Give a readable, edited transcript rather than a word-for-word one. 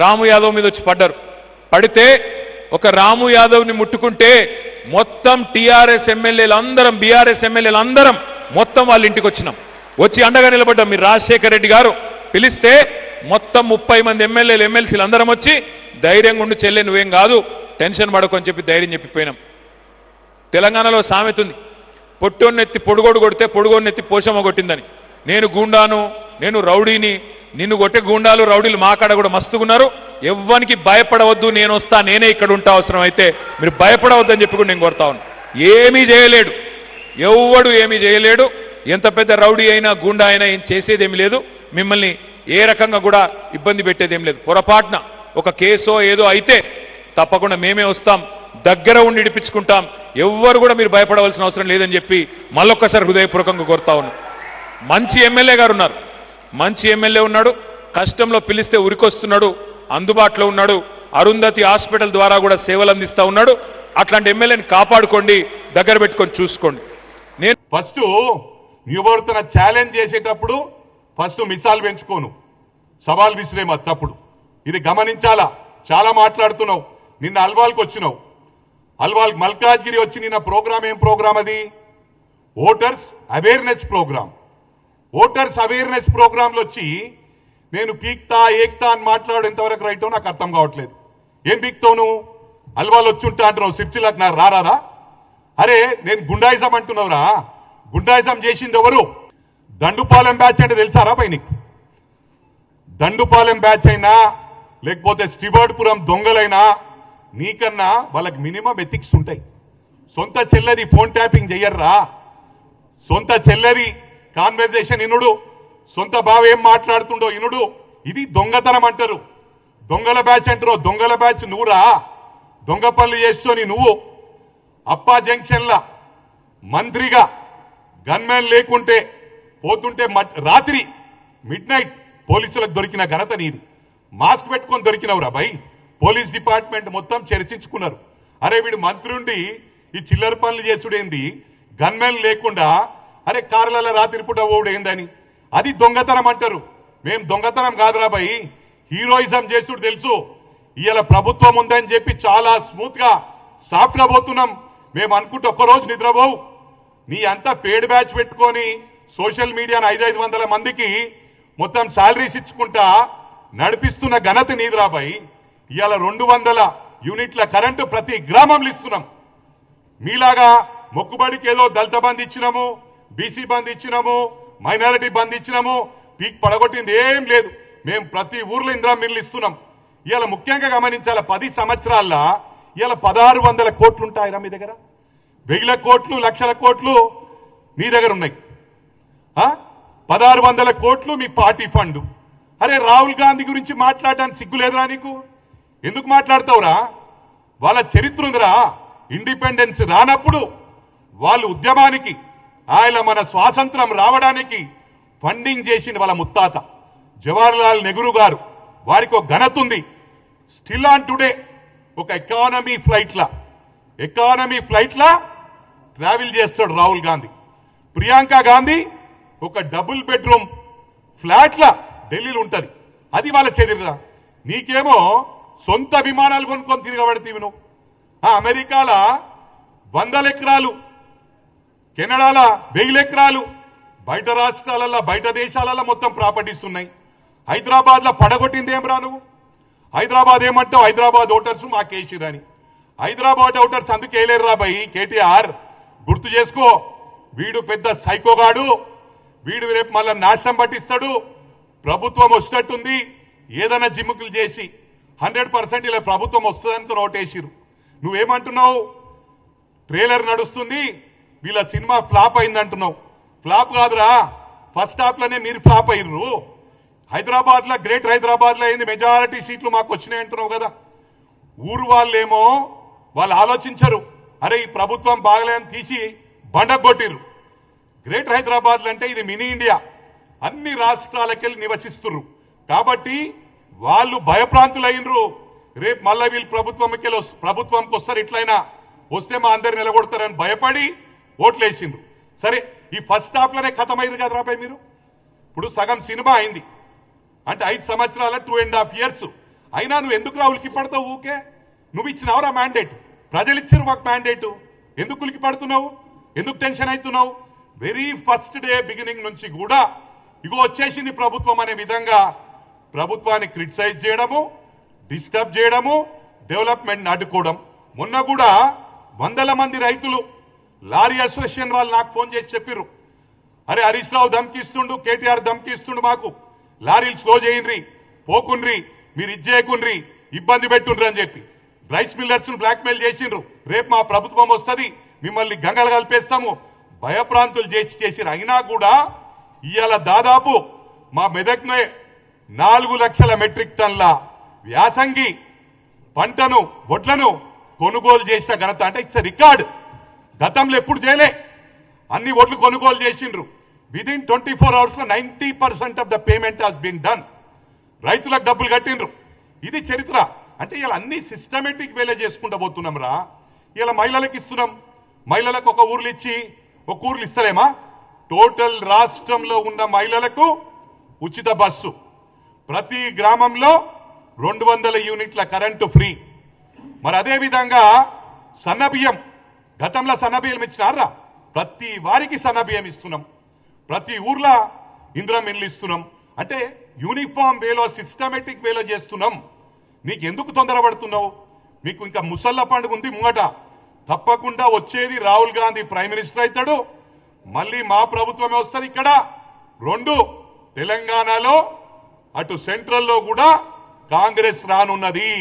రాము యాదవ్ మీద వచ్చి పడ్డారు. పడితే ఒక రాము యాదవ్ని ముట్టుకుంటే మొత్తం టీఆర్ఎస్ ఎమ్మెల్యేలు అందరం, బీఆర్ఎస్ ఎమ్మెల్యేలు అందరం మొత్తం వాళ్ళ ఇంటికి వచ్చినాం. వచ్చి అండగా నిలబడ్డాం. మీరు రాజశేఖర రెడ్డి గారు పిలిస్తే మొత్తం 30 మంది ఎమ్మెల్యేలు, ఎమ్మెల్సీలు అందరం వచ్చి ధైర్యంగా ఉండి, చెల్లె నువ్వేం కాదు, టెన్షన్ పడకు అని చెప్పి ధైర్యం చెప్పిపోయినాం. తెలంగాణలో సామెత ఉంది, పొట్టోన్నెత్తి పొడుగోడు కొడితే పొడుగోన్నెత్తి పోషమ్మ కొట్టిందని. నేను గూండాను, నేను రౌడీని, నిన్ను కొట్టే గూండాలు రౌడీలు మా కాడ కూడా మస్తుగున్నారు, ఎవ్వనికి భయపడవద్దు, నేను వస్తా, నేనే ఇక్కడ ఉంటా, అవసరం అయితే మీరు భయపడవద్దని చెప్పి కూడా నేను కొడతా ఉన్నాను. ఏమీ చేయలేడు, ఎవ్వడు ఏమీ చేయలేడు. ఎంత పెద్ద రౌడీ అయినా గూండా అయినా ఏం చేసేదేమి లేదు. మిమ్మల్ని ఏ రకంగా కూడా ఇబ్బంది పెట్టేదేం లేదు. పొరపాటున ఒక కేసో ఏదో అయితే తప్పకుండా మేమే వస్తాం, దగ్గర ఉండి ఇడిపించుకుంటాం. ఎవ్వరు కూడా మీరు భయపడవలసిన అవసరం లేదని చెప్పి మళ్ళొక్కసారి హృదయపూర్వకంగా కోరుతా ఉన్నాం. మంచి ఎమ్మెల్యే గారు ఉన్నారు, మంచి ఎమ్మెల్యే ఉన్నాడు, కష్టంలో పిలిస్తే ఉరికొస్తున్నాడు, అందుబాటులో ఉన్నాడు, అరుంధతి హాస్పిటల్ ద్వారా కూడా సేవలు అందిస్తా ఉన్నాడు. అట్లాంటి ఎమ్మెల్యేని కాపాడుకోండి, దగ్గర పెట్టుకొని చూసుకోండి. నేను ఫస్ట్ యువతన ఛాలెంజ్ చేసేటప్పుడు ఫస్ట్ మిసాల్ పెంచుకోను, సవాల్ విసిరేమా తప్పుడు. ఇది గమనించాలా. చాలా మాట్లాడుతున్నావు. నిన్న అల్వాల్కి వచ్చినావు, అల్వాల్ మల్కాజ్గిరి వచ్చి నిన్న ప్రోగ్రామ్ ఏం ప్రోగ్రామ్ అది? Voters awareness program. Voters awareness ప్రోగ్రాంలో వచ్చి నేను పీక్తా ఏక్తా అని మాట్లాడు ఎంతవరకు రైటో నాకు అర్థం కావట్లేదు. ఏం పీక్తావు నువ్వు? అల్వాల్ వచ్చి ఉంటా అంటున్నావు, సిర్చిలకు నాకు రారాదా? అరే నేను గుండాయిజం అంటున్నావురా. గుండాయిజం చేసింది ఎవరు? దండుపాలెం బ్యాచ్ అంటే తెలుసారా పై నీకు? దండుపాలెం బ్యాచ్ అయినా లేకపోతే స్టివర్డ్పురం దొంగలైనా నీకన్నా వాళ్ళకి మినిమం ఎథిక్స్ ఉంటాయి. సొంత చెల్లెది ఫోన్ ట్యాపింగ్ చెయ్యర్రా, సొంత చెల్లెది కాన్వర్జేషన్ ఇనుడు, సొంత బావ ఏం మాట్లాడుతుండో ఇనుడు. ఇది దొంగతనం అంటారు. దొంగల బ్యాచ్ అంటారు. దొంగల బ్యాచ్ నువ్వురా. దొంగ పనులు చేస్తూని నువ్వు అప్పా జంక్షన్ల మంత్రిగా గన్మెన్ లేకుంటే పోతుంటే రాత్రి మిడ్ నైట్ పోలీసులకు దొరికిన ఘనత నీది. మాస్క్ పెట్టుకొని దొరికినవురా భయ్. పోలీస్ డిపార్ట్మెంట్ మొత్తం చర్చించుకున్నారు. అరే వీడు మంత్రి ఉండి ఈ చిల్లర పనులు చేసుడేంది, గన్మెన్ లేకుండా అరే కార్లలో రాత్రి పూట ఓడు ఏందని. అది దొంగతనం అంటారు. మేం దొంగతనం కాదురా భయ్, హీరోయిజం చేసుడు తెలుసు. ఇవాళ ప్రభుత్వం ఉందని చెప్పి చాలా స్మూత్ గా సాఫ్ట్ గా పోతున్నాం. మేము అనుకుంటే ఒక్కరోజు నిద్రపోవు. నీ అంతా పేడ్ బ్యాచ్ పెట్టుకొని సోషల్ మీడియాను 500 మందికి మొత్తం శాలరీస్ ఇచ్చుకుంటా నడిపిస్తున్న ఘనత నీదిరా భయ్. ఇవాళ 200 యూనిట్ల కరెంటు ప్రతి గ్రామంలో ఇస్తున్నాం. మీలాగా మొక్కుబడికి ఏదో దళిత బంద్ ఇచ్చినాము, బీసీ బంద్ ఇచ్చినాము, మైనారిటీ బంద్ ఇచ్చినాము, పీక్ పడగొట్టింది ఏం లేదు. మేము ప్రతి ఊర్లో ఇందిరా మిల్లు ఇస్తున్నాం. ఇవాళ ముఖ్యంగా గమనించాల 10 సంవత్సరాల్లో ఇవాళ 1600 కోట్లు ఉంటాయిరా మీ దగ్గర. 1000 కోట్లు, లక్షల కోట్లు మీ దగ్గర ఉన్నాయి. 1600 కోట్లు మీ పార్టీ ఫండ్. అరే రాహుల్ గాంధీ గురించి మాట్లాడడానికి సిగ్గులేదురా నీకు? ఎందుకు మాట్లాడతావురా? వాళ్ళ చరిత్ర ఉందిరా. ఇండిపెండెన్స్ రానప్పుడు వాళ్ళు ఉద్యమానికి, ఆయన మన స్వాతంత్రం రావడానికి ఫండింగ్ చేసింది వాళ్ళ ముత్తాత జవహర్లాల్ నెహ్రూ గారు. వారికి ఒక ఘనత ఉంది. స్టిల్ ఆన్ టుడే ఒక ఎకానమీ ఫ్లైట్లా ట్రావెల్ చేస్తాడు రాహుల్ గాంధీ. ప్రియాంక గాంధీ ఒక డబుల్ బెడ్రూమ్ ఫ్లాట్లా ఢిల్లీలో ఉంటుంది. అది వాళ్ళ చరిత్ర. నీకేమో సొంత విమానాలు కొనుక్కొని తిరగబడితీవి నువ్వు. అమెరికాల 100 ఎకరాలు, కెనడాల 1000 ఎకరాలు, బయట రాష్ట్రాలలో బయట దేశాలలో మొత్తం ప్రాపర్టీస్ ఉన్నాయి. హైదరాబాద్ లో పడగొట్టింది ఏం రా నువ్వు? హైదరాబాద్ ఏమంటావు? హైదరాబాద్ ఓటర్స్ మాకేసిరని. హైదరాబాద్ ఓటర్స్ అందుకే వేయలేరు రా భయ్. కేటీఆర్ గుర్తు చేసుకో. వీడు పెద్ద సైకోగాడు. వీడు రేపు మళ్ళా నాశనం పట్టిస్తాడు. ప్రభుత్వం వచ్చేటట్టుంది, ఏదైనా జిమ్ముకులు చేసి 100% ఇలా ప్రభుత్వం వస్తుందని ఓటేసిరు. నువ్వేమంటున్నావు? ట్రైలర్ నడుస్తుంది, వీళ్ళ సినిమా ఫ్లాప్ అయిందంటున్నావు. ఫ్లాప్ కాదురా, ఫస్ట్ హాఫ్ లోనే మీరు ఫ్లాప్ అయ్యారు. హైదరాబాద్ లో, గ్రేట్ హైదరాబాద్ లో అయింది, మెజారిటీ సీట్లు మాకు వచ్చినాయి అంటున్నావు కదా. ఊరు వాళ్ళేమో వాళ్ళు ఆలోచించరు. అరే ఈ ప్రభుత్వం బాగలేదని తీసి బండగొట్టిరు. గ్రేట్ హైదరాబాద్ అంటే ఇది మినీ ఇండియా, అన్ని రాష్ట్రాలకెళ్ళి నివసిస్తున్నారు కాబట్టి వాళ్ళు భయప్రాంతులైనరు. రేపు మళ్ళా వీళ్ళు ప్రభుత్వంకి వస్తారు, ఇట్లయినా వస్తే మా అందరు నిలబడతారని భయపడి ఓట్లేసిండ్రు. సరే ఈ ఫస్ట్ హాఫ్ లోనే ఖతమైంది కదా రాబాయ్ మీరు. ఇప్పుడు సగం సినిమా అయింది అంటే 5 సంవత్సరాల 2.5 years అయినా నువ్వు ఎందుకు ఉలికి పడతావు ఊకే? నువ్వు ఇచ్చినావురా మ్యాండేట్, ప్రజలు ఇచ్చారు మాకు మ్యాండేట్, ఎందుకు ఉలికి పడుతున్నావు? ఎందుకు టెన్షన్ అవుతున్నావు? వెరీ ఫస్ట్ డే బిగినింగ్ నుంచి కూడా ఇగో వచ్చేసింది ప్రభుత్వం అనే విధంగా ప్రభుత్వాన్ని క్రిటిసైజ్ చేయడము, డిస్టర్బ్ చేయడము, డెవలప్మెంట్ అడ్డుకోవడం. మొన్న కూడా వందల మంది రైతులు లారీ అసోసియేషన్ వాళ్ళు నాకు ఫోన్ చేసి చెప్పిర్రు, అరే హరీష్ రావు ధమ్కిస్తుండు, కేటీఆర్ ధమ్కిస్తుండు, మాకు లారీలు స్లో చేయండి, పోకుండ్రి, మీరు ఇచ్చేయకుండ్రి, ఇబ్బంది పెట్టుండ్రి అని చెప్పి రైస్ మిల్లర్స్ బ్లాక్మెయిల్ చేసిండ్రు. రేపు మా ప్రభుత్వం వస్తుంది, మిమ్మల్ని గంగలు కలిపేస్తాము, భయప్రాంతులు చేసిరు. అయినా కూడా ఇవాళ దాదాపు మా మెదక్నే 4 లక్షల మెట్రిక్ టన్ల వ్యాసంగి పంటను, వడ్లను కొనుగోలు చేసిన ఘనత అంటే ఇట్స్ రికార్డ్. గతంలో ఎప్పుడు చేయలే, అన్ని ఓట్లు కొనుగోలు చేసిండ్రు. విదిన్ 24 అవర్స్ లో 90% of the payment has been done. రైతులకు డబ్బులు కట్టిండ్రు. ఇది చరిత్ర. అంటే ఇలా అన్ని సిస్టమేటిక్ వేలే చేసుకుంటూ పోతున్నాం రా. ఇలా మహిళలకు ఇస్తున్నాం, మహిళలకు ఒక ఊర్లు ఇచ్చి ఒక ఊర్లు ఇస్తలేమా? టోటల్ రాష్ట్రంలో ఉన్న మహిళలకు ఉచిత బస్సు, ప్రతి గ్రామంలో 200 యూనిట్ల కరెంటు ఫ్రీ. మరి అదే విధంగా సన్నబియ్యం, గతంలో సన్నబియ్యం ఇచ్చినారా? ప్రతి వారికి సన్నబియ్యం ఇస్తున్నాం, ప్రతి ఊర్లో ఇందిరం ఇల్లు ఇస్తున్నాం. అంటే యూనిఫామ్ వేలో, సిస్టమేటిక్ వేలో చేస్తున్నాం. నీకు ఎందుకు తొందరపడుతున్నావు? మీకు ఇంకా ముసళ్ళ పండుగ ఉంది ముంగట. తప్పకుండా వచ్చేది రాహుల్ గాంధీ ప్రైమ్ మినిస్టర్ అవుతాడు, మళ్ళీ మా ప్రభుత్వమే వస్తుంది. ఇక్కడ 2 తెలంగాణలో, అటు సెంట్రల్లో కూడా కాంగ్రెస్ రానున్నది.